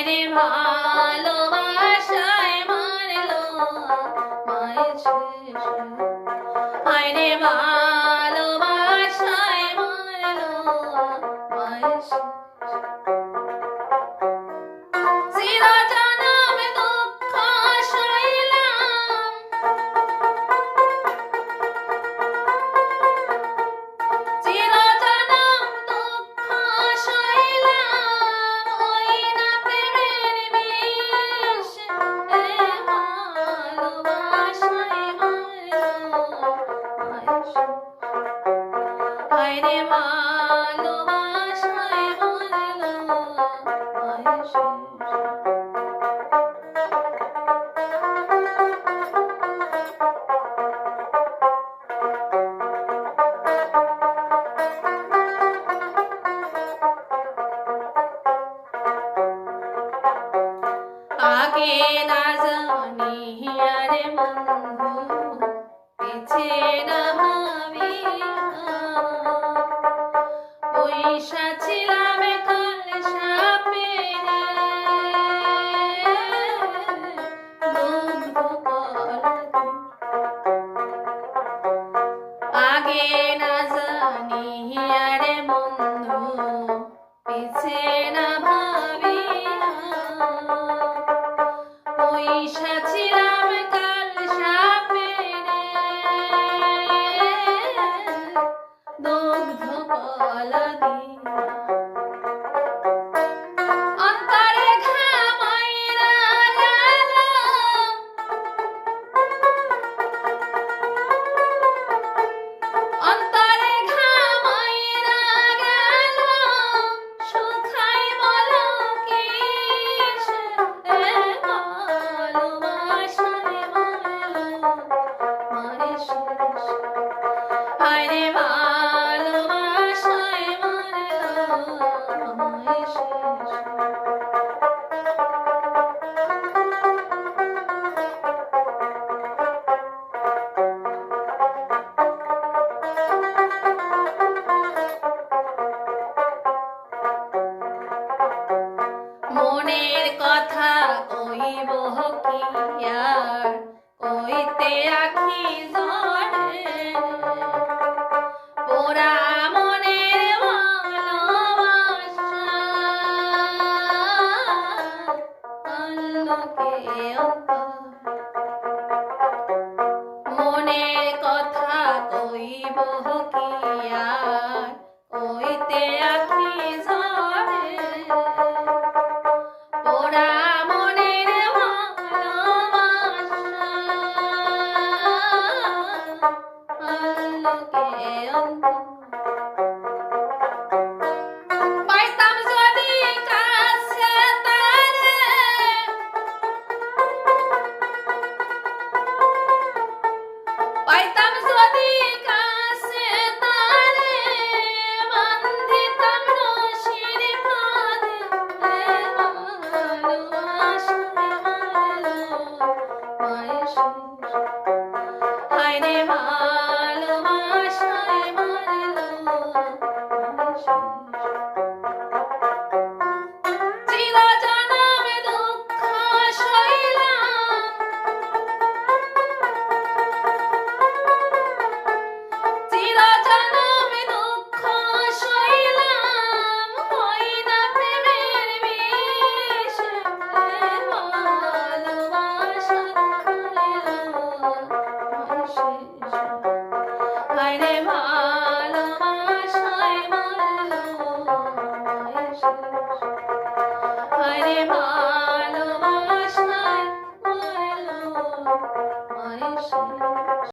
হায়রে ভালোবাসায় মারলো মায়ের শেষ, হায়রে ভালোবাসায় মারলো মায়ের শেষ। চিরজনম দুঃখ সইলাম, চিরজনম দুঃখ সইলাম, ওই না প্রেমের বিষ, এ ভালোবাসায় মারলো মায়ের শেষ, হায়রে ভালোবাসায় মারলো মায়ের শেষ। আগে না জানি আরে বন্ধু, পিছে না ভাবিয়া, পয়সা ছিলাম কাল সাপেরে, দুগ্ধ কলকে। আগে না জানি আরে বন্ধু, পিছে না ভাবিয়া, পয়সা ছিলাম কাল সাপেরে, দুগ্ধ কলা দিয়া। অন্তরে ঘামাইরা গেল, অন্তরে ঘামাইরা গেল, শুখাই বলো কিস, এ ভালোবাসায় মারলো মায়ের শেষ, হায়রে ভালোবাসায় মারলো মায়ের শেষ। মনের কথা কইব কি আর কইতে আখি জড়ে, পোড়া মনের ভালোবাসা আল্লোকে অন্তর। মনের কথা কইব কি আর কইতে আখি ঝরে, পোড়া মনের ভালোবাসা আল্লোকে অন্তর। পাইতাম যদি কাছে তারে, পাইতাম যদি কাছে তারে, বান্ধিতাম রশির ফাঁদে, ভালোবাসায় মারলো মায়ের শেষ, হায়রে ভালোবাসায় মারলো মায়ের শেষ। চিরজনম দুঃখ সইলাম, চিরজনম দুঃখ সইলাম, হই না প্রেমের বিষ, এ ভালোবাসায় মারলো মায়ের শেষ, হায়রে ভালোবাসায় মারলো মায়ের শেষ, হায়রে ভালোবাসায় মারলো মায়ের শেষ।